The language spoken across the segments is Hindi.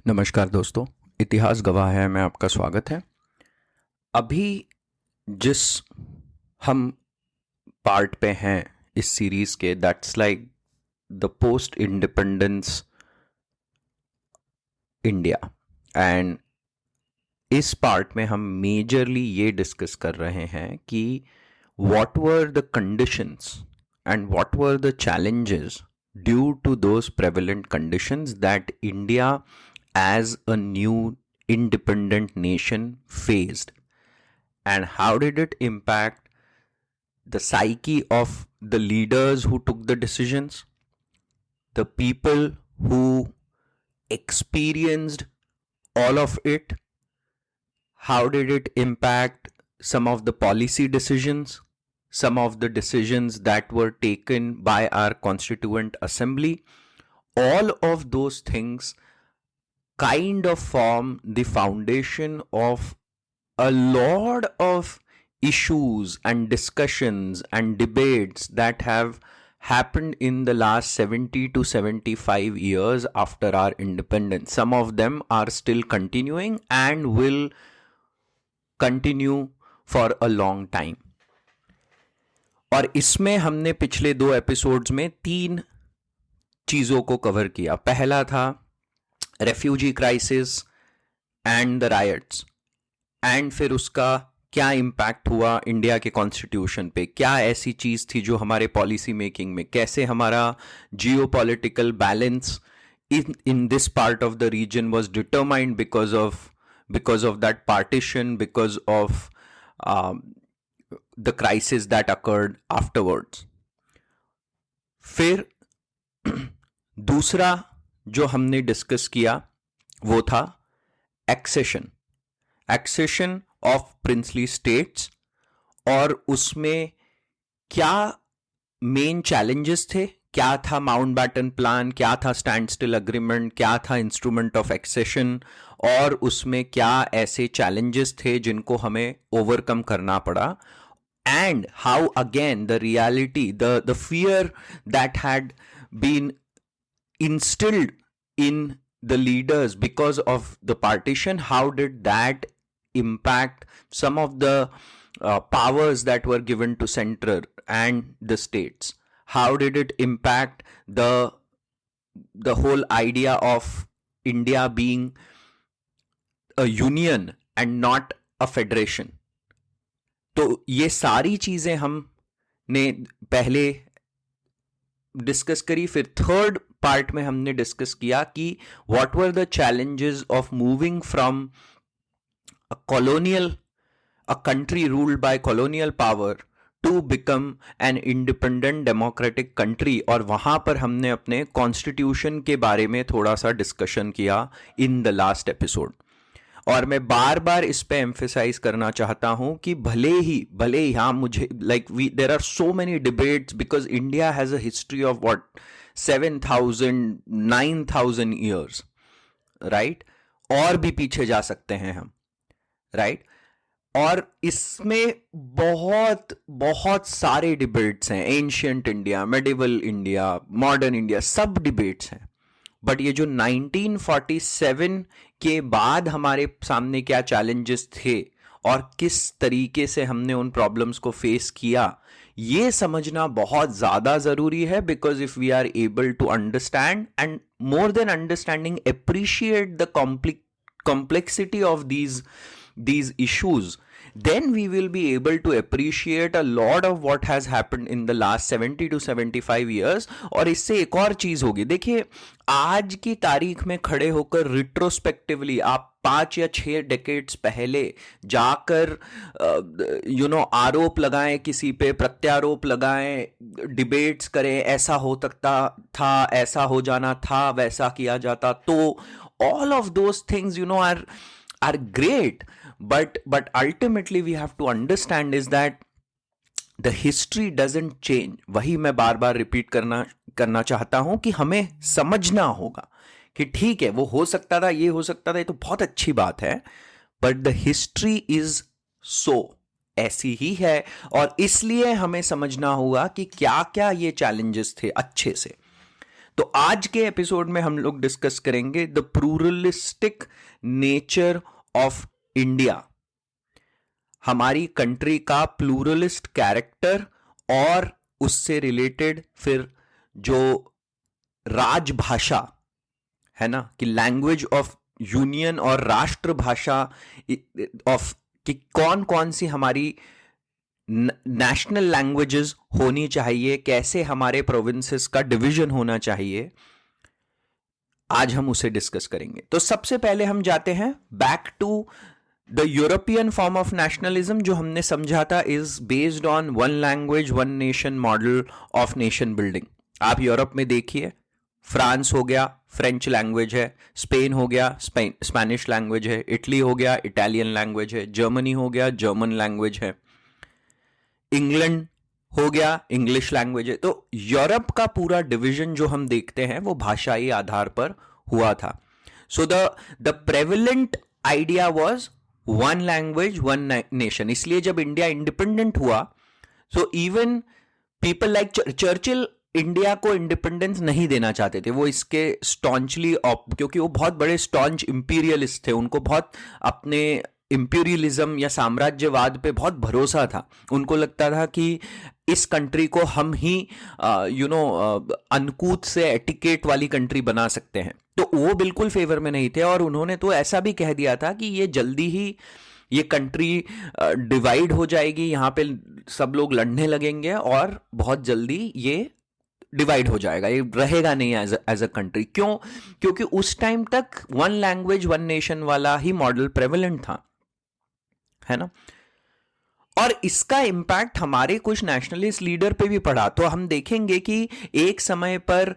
नमस्कार दोस्तों, इतिहास गवाह है में आपका स्वागत है। अभी जिस हम पार्ट पे हैं इस सीरीज के, that's like the post independence India. And इस पार्ट में हम मेजरली ये डिस्कस कर रहे हैं कि what were the conditions and what were the challenges due to those prevalent conditions that India as a new independent nation faced, and how did it impact the psyche of the leaders who took the decisions, the people who experienced all of it, how did it impact some of the policy decisions, some of the decisions that were taken by our constituent assembly. All of those things kind of form the foundation of a lot of issues and discussions and debates that have happened in the last 70 to 75 years after our independence. Some of them are still continuing and will continue for a long time. और इसमें हमने पिछले 2 एपिसोड्स में 3 चीज़ों को कवर किया। पहला था refugee crisis and the riots, and फिर उसका क्या इम्पैक्ट हुआ इंडिया के कॉन्स्टिट्यूशन पे, क्या ऐसी चीज़ थी जो हमारे पॉलिसी मेकिंग में, कैसे हमारा जियो political balance in this part of the region was determined because of that partition, because of the crisis that occurred afterwards. फिर दूसरा जो हमने डिस्कस किया वो था एक्सेशन ऑफ प्रिंसली स्टेट्स, और उसमें क्या मेन चैलेंजेस थे, क्या था माउंटबैटन प्लान, क्या था स्टैंड स्टिल अग्रीमेंट, क्या था इंस्ट्रूमेंट ऑफ एक्सेशन, और उसमें क्या ऐसे चैलेंजेस थे जिनको हमें ओवरकम करना पड़ा, and how again the reality, the fear that had been instilled in the leaders because of the partition, how did that impact some of the powers that were given to center and the states? How did it impact the whole idea of India being a union and not a federation? तो ये सारी चीजें हमने पहले डिस्कस करी। फिर थर्ड पार्ट में हमने डिस्कस किया कि what were the challenges of moving from a country ruled by colonial power to become an independent democratic country, और वहां पर हमने अपने कॉन्स्टिट्यूशन के बारे में थोड़ा सा डिस्कशन किया इन द लास्ट एपिसोड। और मैं बार बार इस पे एम्फेसाइज करना चाहता हूं कि भले ही हाँ, मुझे there are so many debates because India has a history of what 7,000 9,000 years, right? और भी पीछे जा सकते हैं हम, राइट? और इसमें बहुत बहुत सारे डिबेट्स हैं, ancient India, medieval India, modern India, सब डिबेट्स हैं। बट ये जो 1947 के बाद हमारे सामने क्या चैलेंजेस थे और किस तरीके से हमने उन प्रॉब्लम्स को फेस किया, ये समझना बहुत ज़्यादा ज़रूरी है। Because if we are able to understand and more than understanding, appreciate the complexity of these issues, then we will be able to appreciate a lot of what has happened in the last 70 to 75 years. और इससे एक और चीज होगी, देखिए आज की तारीख में खड़े होकर रिट्रोस्पेक्टिवली आप 5 या 6 डेकेड्स पहले जाकर आरोप लगाएं, किसी पे प्रत्यारोप लगाएं, डिबेट्स करें, ऐसा हो सकता था, ऐसा हो जाना था, वैसा किया जाता, तो all of those things are great, but ultimately we have to understand is that the history doesn't change. वही मैं बार बार रिपीट करना चाहता हूं कि हमें समझना होगा कि ठीक है, वो हो सकता था, ये हो सकता था, ये तो बहुत अच्छी बात है, but the history is so ऐसी ही है, और इसलिए हमें समझना होगा कि क्या क्या ये चैलेंजेस थे अच्छे से। तो आज के एपिसोड में हम लोग डिस्कस करेंगे the pluralistic nature of India, हमारी कंट्री का प्लूरलिस्ट कैरेक्टर और उससे रिलेटेड फिर जो राजभाषा है ना, कि लैंग्वेज ऑफ यूनियन और राष्ट्रभाषा ऑफ कि कौन कौन सी हमारी नेशनल लैंग्वेजेस होनी चाहिए, कैसे हमारे प्रोविंसेस का डिवीजन होना चाहिए, आज हम उसे डिस्कस करेंगे। तो सबसे पहले हम जाते हैं back to the European form of nationalism, जो हमने समझा था is based on one language one nation model of nation building. आप यूरोप में देखिए, फ्रांस हो गया फ्रेंच लैंग्वेज है, स्पेन हो गया स्पेनिश लैंग्वेज है, इटली हो गया इटालियन लैंग्वेज है, जर्मनी हो गया जर्मन लैंग्वेज है, इंग्लैंड हो गया इंग्लिश लैंग्वेज है। तो यूरोप का पूरा डिवीजन जो हम देखते हैं वो भाषाई आधार पर हुआ था। So the prevalent idea was one language one nation. इसलिए जब इंडिया इंडिपेंडेंट हुआ, so even people like Churchill India को इंडिपेंडेंस नहीं देना चाहते थे। वो इसके स्टॉन्चली, क्योंकि वो बहुत बड़े स्टॉन्च इंपीरियलिस्ट थे, उनको बहुत अपने इंपीरियलिज्म या साम्राज्यवाद पे बहुत भरोसा था। उनको लगता था कि इस कंट्री को हम ही अनकूत से एटिकेट वाली कंट्री बना सकते हैं। तो वो बिल्कुल फेवर में नहीं थे, और उन्होंने तो ऐसा भी कह दिया था कि ये जल्दी ही ये कंट्री डिवाइड हो जाएगी, यहाँ पे सब लोग लड़ने लगेंगे और बहुत जल्दी ये डिवाइड हो जाएगा, ये रहेगा नहीं एज अ कंट्री। क्यों? क्योंकि उस टाइम तक वन लैंग्वेज वन नेशन वाला ही मॉडल प्रेवलेंट था, है ना। और इसका इम्पैक्ट हमारे कुछ नेशनलिस्ट लीडर पे भी पड़ा। तो हम देखेंगे कि एक समय पर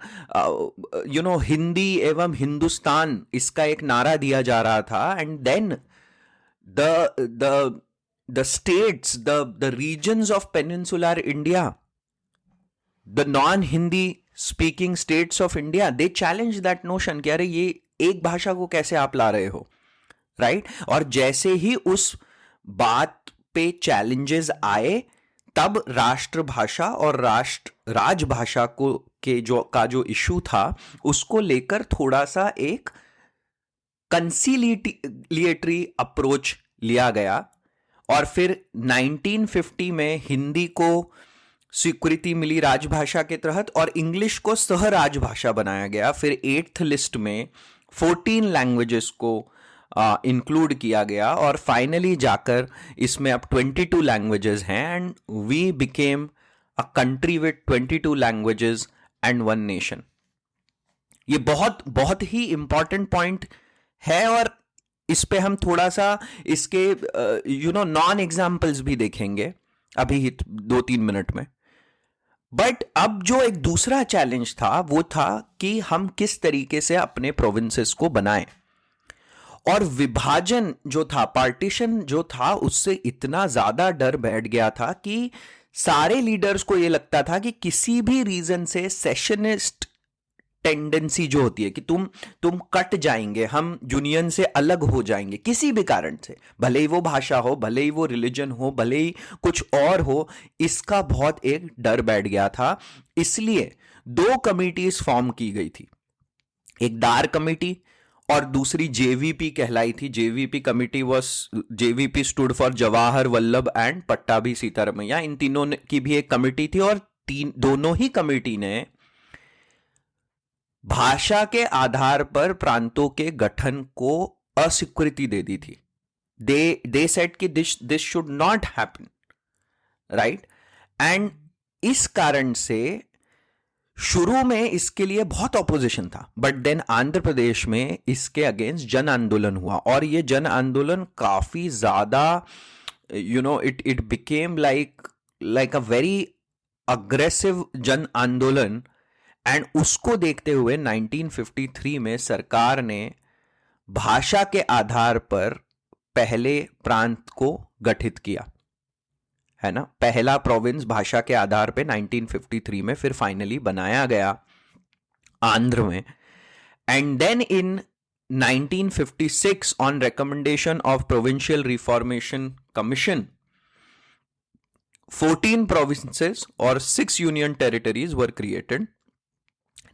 हिंदी एवं हिंदुस्तान इसका एक नारा दिया जा रहा था, and then the states, the regions of peninsular India, the non Hindi speaking states of India, they challenge that notion कि अरे ये एक भाषा को कैसे आप ला रहे हो, राइट। और जैसे ही उस बात पे चैलेंजेस आए, तब राष्ट्रभाषा और राजभाषा जो इशू था उसको लेकर थोड़ा सा एक कंसीलिएटरी अप्रोच लिया गया। और फिर 1950 में हिंदी को स्वीकृति मिली राजभाषा के तहत, और इंग्लिश को सह राजभाषा बनाया गया। फिर 8th लिस्ट में 14 लैंग्वेजेस को इंक्लूड किया गया, और फाइनली जाकर इसमें अब 22 लैंग्वेजेस हैं, and we became a country with 22 languages and one nation. ये बहुत बहुत ही इंपॉर्टेंट पॉइंट है, और इस पे हम थोड़ा सा इसके नॉन एग्जाम्पल्स भी देखेंगे अभी 2-3 मिनट में। बट अब जो एक दूसरा चैलेंज था वो था कि हम किस तरीके से अपने प्रोविंसेस को बनाएं। और विभाजन जो था, पार्टीशन जो था, उससे इतना ज्यादा डर बैठ गया था कि सारे लीडर्स को यह लगता था कि किसी भी रीजन से सेशनिस्ट टेंडेंसी जो होती है कि तुम कट जाएंगे, हम यूनियन से अलग हो जाएंगे किसी भी कारण से, भले ही वो भाषा हो, भले ही वो रिलीजन हो, भले ही कुछ और हो, इसका बहुत एक डर बैठ गया था। इसलिए 2 कमिटीज फॉर्म की गई थी, एक दार कमेटी और दूसरी जेवीपी कहलाई थी। JVP stood for Jawahar Vallabh and Pattabhi Sitaramayya. इन तीनों की भी एक कमेटी थी, और दोनों ही कमेटी ने भाषा के आधार पर प्रांतों के गठन को अस्वीकृति दे दी थी। दे सेड कि this should not happen, right. And इस कारण से शुरू में इसके लिए बहुत ऑपोजिशन था, बट देन आंध्र प्रदेश में इसके अगेंस्ट जन आंदोलन हुआ, और ये जन आंदोलन काफी ज्यादा it became like a very aggressive जन आंदोलन। एंड उसको देखते हुए 1953 में सरकार ने भाषा के आधार पर पहले प्रांत को गठित किया, है ना। पहला प्रोविंस भाषा के आधार पे 1953 में फिर फाइनली बनाया गया आंध्र में। And then in 1956 on recommendation of provincial reformation commission 14 provinces or 6 union territories were created.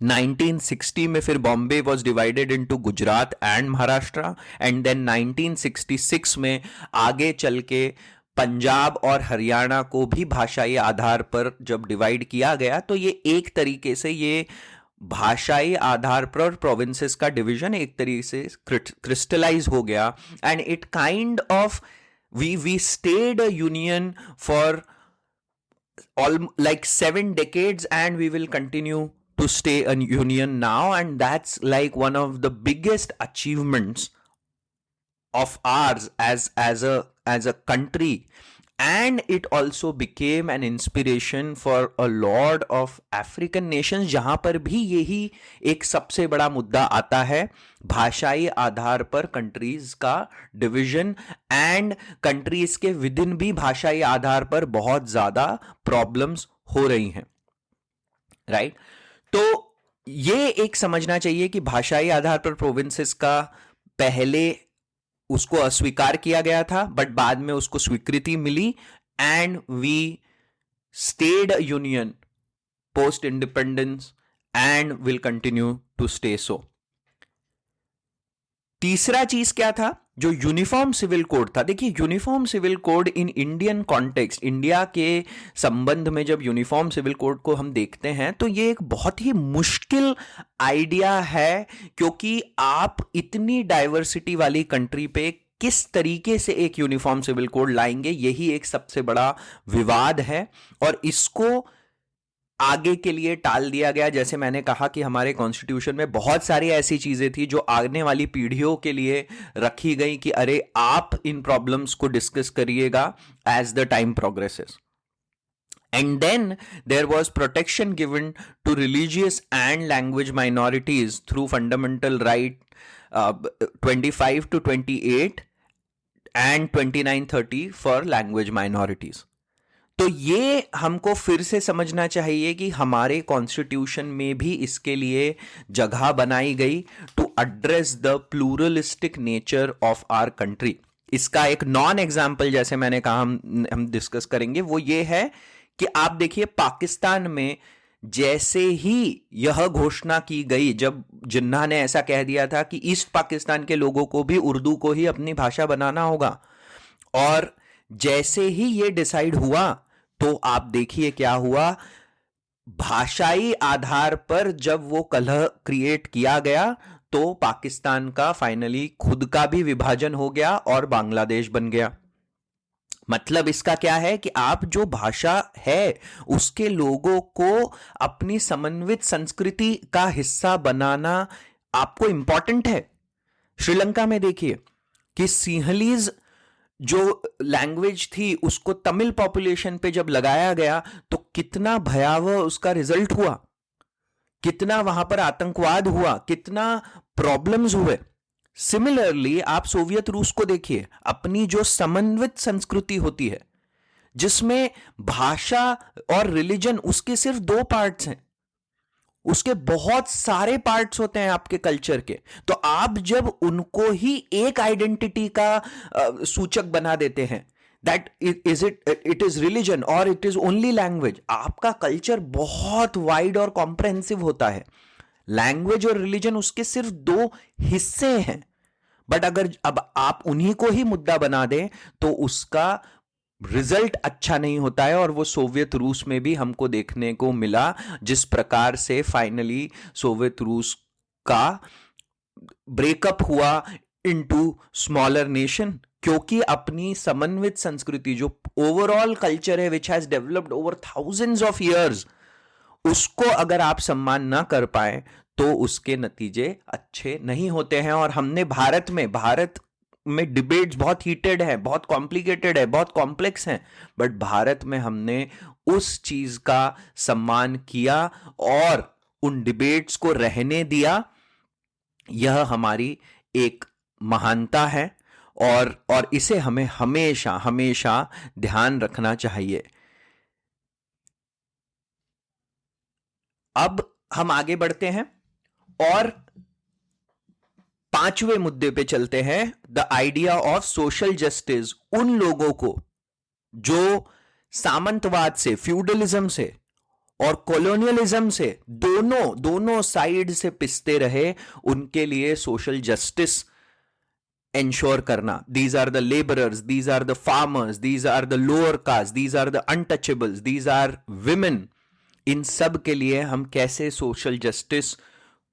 1960 में फिर Bombay was divided into Gujarat and Maharashtra, and then 1966 में आगे चल के पंजाब और हरियाणा को भी भाषाई आधार पर जब डिवाइड किया गया, तो ये एक तरीके से ये भाषाई आधार पर प्रोविंसेस का डिवीजन एक तरीके से क्रिस्टलाइज हो गया, and it kind of we stayed a union for like 7 decades, and we will continue to stay a union now, and that's like one of the biggest achievements of ours as a country, and it also became an inspiration for a lot of African nations, जहां पर भी यही एक सबसे बड़ा मुद्दा आता है, भाषाई आधार पर कंट्रीज का डिवीजन, एंड कंट्रीज के विद इन भी भाषाई आधार पर बहुत ज्यादा प्रॉब्लम्स हो रही हैं, राइट? तो ये एक समझना चाहिए कि भाषाई आधार पर प्रोविंसेस का पहले उसको अस्वीकार किया गया था, बट बाद में उसको स्वीकृति मिली, and we stayed union post independence and will continue to stay so. तीसरा चीज क्या था? जो यूनिफॉर्म सिविल कोड था। देखिए, uniform civil code in Indian context, India के संबंध में जब यूनिफॉर्म सिविल कोड को हम देखते हैं तो ये एक बहुत ही मुश्किल आइडिया है, क्योंकि आप इतनी डाइवर्सिटी वाली कंट्री पे किस तरीके से एक यूनिफॉर्म सिविल कोड लाएंगे, यही एक सबसे बड़ा विवाद है, और इसको आगे के लिए टाल दिया गया। जैसे मैंने कहा कि हमारे कॉन्स्टिट्यूशन में बहुत सारी ऐसी चीजें थी जो आने वाली पीढ़ियों के लिए रखी गई कि अरे आप इन प्रॉब्लम्स को डिस्कस करिएगा as the time progresses. And then there was protection given to religious and language minorities through fundamental right 25 to 28 and 29-30 for language minorities. तो ये हमको फिर से समझना चाहिए कि हमारे कॉन्स्टिट्यूशन में भी इसके लिए जगह बनाई गई to address the pluralistic nature of our country. इसका एक नॉन एग्जाम्पल, जैसे मैंने कहा, हम डिस्कस करेंगे, वो ये है कि आप देखिए पाकिस्तान में जैसे ही यह घोषणा की गई, जब जिन्ना ने ऐसा कह दिया था कि ईस्ट पाकिस्तान के लोगों को भी उर्दू को ही अपनी भाषा बनाना होगा, और जैसे ही ये डिसाइड हुआ तो आप देखिए क्या हुआ, भाषाई आधार पर जब वो कलह क्रिएट किया गया तो पाकिस्तान का फाइनली खुद का भी विभाजन हो गया और बांग्लादेश बन गया। मतलब इसका क्या है कि आप जो भाषा है उसके लोगों को अपनी समन्वित संस्कृति का हिस्सा बनाना आपको इंपॉर्टेंट है। श्रीलंका में देखिए कि सिंहलीज जो लैंग्वेज थी उसको तमिल पॉपुलेशन पे जब लगाया गया तो कितना भयावह उसका रिजल्ट हुआ, कितना वहां पर आतंकवाद हुआ, कितना प्रॉब्लम्स हुए। सिमिलरली आप सोवियत रूस को देखिए, अपनी जो समन्वित संस्कृति होती है जिसमें भाषा और रिलीजन उसके सिर्फ 2 पार्ट्स हैं, उसके बहुत सारे पार्ट्स होते हैं आपके कल्चर के, तो आप जब उनको ही एक आइडेंटिटी का सूचक बना देते हैं, दैट इट इज रिलीजन और इट इज ओनली लैंग्वेज, आपका कल्चर बहुत वाइड और कॉम्प्रहेंसिव होता है। लैंग्वेज और रिलीजन उसके सिर्फ 2 हिस्से हैं, बट अगर अब आप उन्हीं को ही मुद्दा बना दें तो उसका रिजल्ट अच्छा नहीं होता है, और वो सोवियत रूस में भी हमको देखने को मिला, जिस प्रकार से फाइनली सोवियत रूस का ब्रेकअप हुआ इनटू स्मॉलर नेशन, क्योंकि अपनी समन्वित संस्कृति जो ओवरऑल कल्चर है which has developed over thousands of years, उसको अगर आप सम्मान ना कर पाए तो उसके नतीजे अच्छे नहीं होते हैं। और हमने भारत में डिबेट्स बहुत हीटेड है, बहुत कॉम्प्लिकेटेड है, बहुत कॉम्प्लेक्स हैं, बट भारत में हमने उस चीज का सम्मान किया और उन डिबेट्स को रहने दिया। यह हमारी एक महानता है और इसे हमें हमेशा हमेशा ध्यान रखना चाहिए। अब हम आगे बढ़ते हैं और 5वें मुद्दे पे चलते हैं, the idea of social justice. उन लोगों को जो सामंतवाद से, फ्यूडलिज्म से और कॉलोनियलिज्म से दोनों साइड से पिसते रहे, उनके लिए सोशल जस्टिस एंश्योर करना. These are the labourers, these are the farmers, these are the lower caste, these are the untouchables, these are women. इन सब के लिए हम कैसे सोशल जस्टिस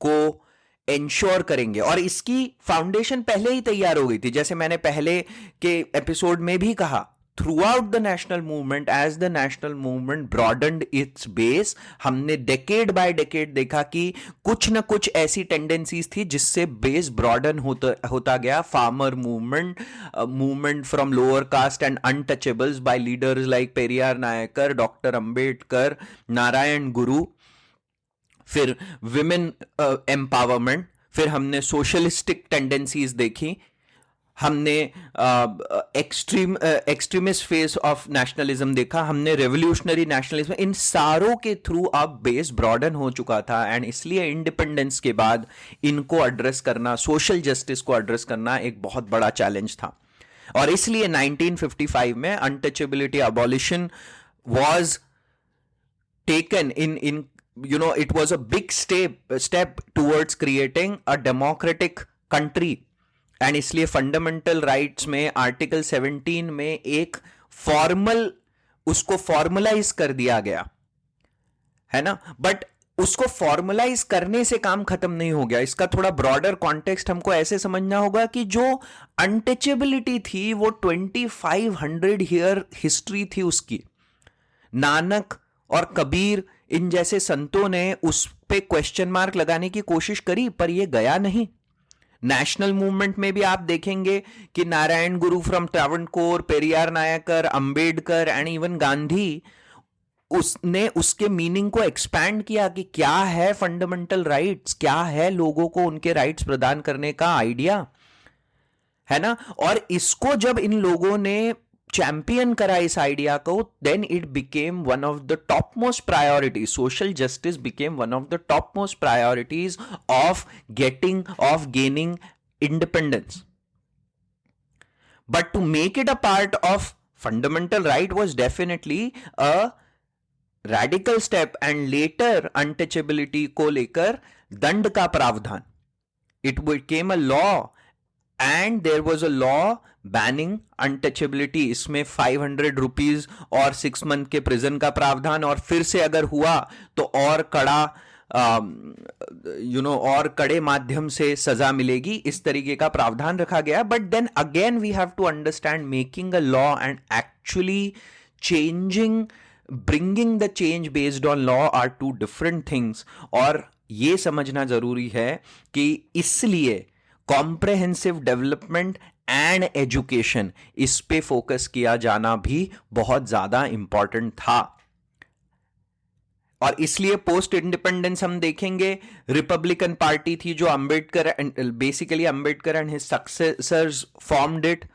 को एंश्योर करेंगे, और इसकी फाउंडेशन पहले ही तैयार हो गई थी. जैसे मैंने पहले के एपिसोड में भी कहा, throughout the national movement, as the national movement broadened its base, हमने डेकेड बाय डेकेड देखा कि कुछ ना कुछ ऐसी टेंडेंसीज थी जिससे बेस ब्रॉडन होता गया. Farmer movement from lower caste and untouchables by leaders like Periyar Naicker, doctor Ambedkar, Narayana Guru. फिर विमेन एम्पावरमेंट, फिर हमने सोशलिस्टिक टेंडेंसीज देखी, हमने एक्सट्रीमिस्ट फेस ऑफ नेशनलिज्म देखा, हमने रेवोल्यूशनरी नेशनलिज्म. इन सारों के थ्रू अब बेस ब्रॉडन हो चुका था, एंड इसलिए इंडिपेंडेंस के बाद इनको एड्रेस करना, सोशल जस्टिस को एड्रेस करना एक बहुत बड़ा चैलेंज था. और इसलिए 1955 में untouchability abolition was taken in it was a big step towards creating a democratic country. And इसलिए फंडामेंटल राइट्स में आर्टिकल 17 में एक उसको फॉर्मलाइज कर दिया गया है ना. बट उसको फॉर्मलाइज करने से काम खत्म नहीं हो गया. इसका थोड़ा ब्रॉडर कॉन्टेक्स्ट हमको ऐसे समझना होगा कि जो अनटचेबिलिटी थी वो 2500 ईयर हिस्ट्री थी उसकी. नानक और कबीर इन जैसे संतों ने उस पे क्वेश्चन मार्क लगाने की कोशिश करी, पर ये गया नहीं. नेशनल मूवमेंट में भी आप देखेंगे कि Narayana Guru from Travancore, Periyar Naicker, Ambedkar and even Gandhi, उसने उसके मीनिंग को एक्सपैंड किया कि क्या है फंडामेंटल राइट्स, क्या है लोगों को उनके राइट्स प्रदान करने का आइडिया, है ना. और इसको जब इन लोगों ने चैंपियन करा इस आइडिया को, then it became one of the top most priorities. Social justice became one of the top most priorities of gaining independence. But to make it a part of fundamental right was definitely a radical step. And later untouchability को लेकर दंड का प्रावधान, it became a law, and there was a law banning untouchability. इसमें 500 रुपीज और 6 मंथ के प्रिजन का प्रावधान, और फिर से अगर हुआ तो और कड़ा और कड़े माध्यम से सजा मिलेगी, इस तरीके का प्रावधान रखा गया. But then again we have to understand making a law and actually changing, bringing the change based on law are two different things. और ये समझना जरूरी है कि इसलिए कॉम्प्रहेंसिव डेवलपमेंट एंड एजुकेशन, इस पे फोकस किया जाना भी बहुत ज्यादा इंपॉर्टेंट था. और इसलिए पोस्ट इंडिपेंडेंस हम देखेंगे रिपब्लिकन पार्टी थी जो Ambedkar and his successors formed it.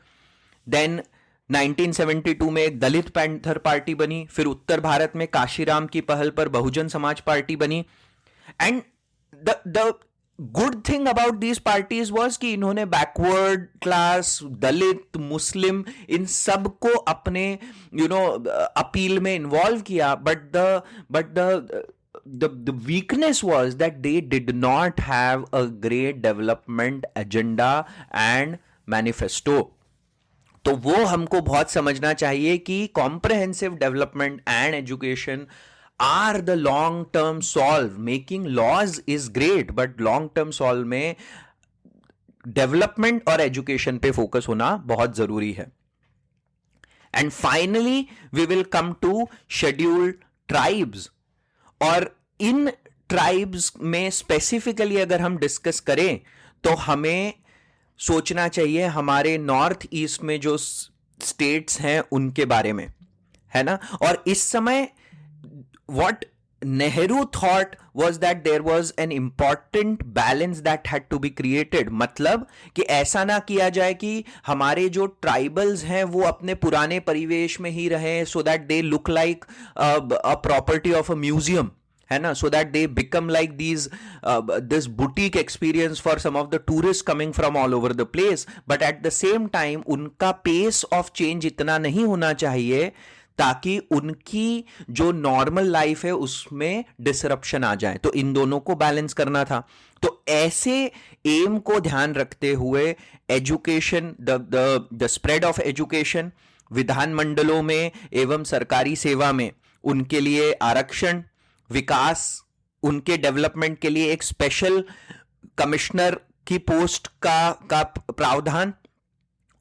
Then 1972 में एक दलित पैंथर पार्टी बनी, फिर उत्तर भारत में काशीराम की पहल पर बहुजन समाज पार्टी बनी. And the good thing about these parties was कि इन्होंने बैकवर्ड क्लास, दलित, मुस्लिम, इन सबको अपने अपील में इन्वॉल्व किया. But the weakness was that they did not have a great development agenda and manifesto. तो वो हमको बहुत समझना चाहिए कि comprehensive development and education are the long term solve. Making laws is great, but long term solve में डेवलपमेंट और एजुकेशन पे फोकस होना बहुत जरूरी है. And finally we will come to scheduled tribes. और इन ट्राइब्स में स्पेसिफिकली अगर हम डिस्कस करें तो हमें सोचना चाहिए हमारे नॉर्थ ईस्ट में जो स्टेट्स हैं उनके बारे में, है ना. और इस समय what Nehru thought was that there was an important balance that had to be created. मतलब कि ऐसा ना किया जाए कि हमारे जो ट्राइबल्स हैं वो अपने पुराने परिवेश में ही रहें, so that they look like a property of a museum, है ना, so that they become like this boutique experience for some of the tourists coming from all over the place. But at the same time उनका pace of change इतना नहीं होना चाहिए ताकि उनकी जो नॉर्मल लाइफ है उसमें डिसरप्शन आ जाए। तो इन दोनों को बैलेंस करना था। तो ऐसे एम को ध्यान रखते हुए education, the spread of education, विधानमंडलों में एवं सरकारी सेवा में उनके लिए आरक्षण, विकास, उनके डेवलपमेंट के लिए एक स्पेशल कमिश्नर की पोस्ट का प्रावधान,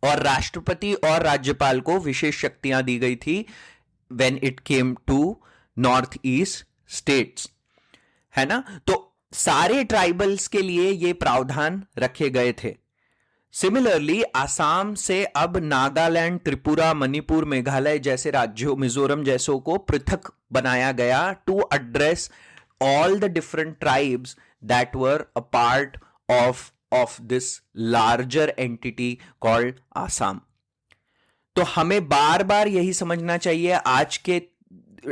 और राष्ट्रपति और राज्यपाल को विशेष शक्तियां दी गई थी when it came to north east states, है ना। तो सारे ट्राइबल्स के लिए ये प्रावधान रखे गए थे। सिमिलरली आसाम से अब नागालैंड, त्रिपुरा, मणिपुर, मेघालय जैसे राज्यों, मिजोरम जैसों को पृथक बनाया गया to address all the different tribes that were a part of this larger entity called Assam. तो हमें बार बार यही समझना चाहिए। आज के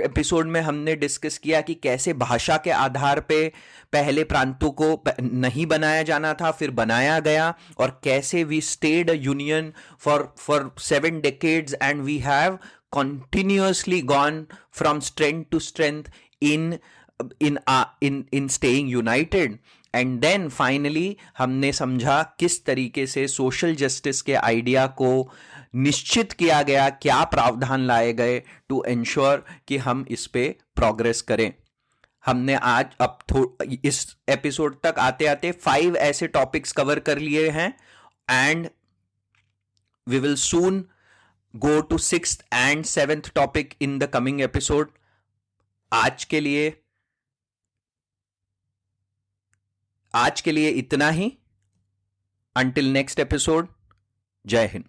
एपिसोड में हमने डिस्कस किया कि कैसे भाषा के आधार पे पहले प्रांतों को नहीं बनाया जाना था, फिर बनाया गया, और कैसे we stayed a union for 7 decades and we have continuously gone from strength to strength in staying united. And then finally हमने समझा किस तरीके से सोशल जस्टिस के आइडिया को निश्चित किया गया, क्या प्रावधान लाए गए टू एंश्योर कि हम इस पे प्रोग्रेस करें। हमने आज इस एपिसोड तक आते आते 5 ऐसे टॉपिक्स कवर कर लिए हैं, and we will soon go to 6th and 7th topic in the coming episode. आज के लिए इतना ही। अंटिल नेक्स्ट एपिसोड, जय हिंद।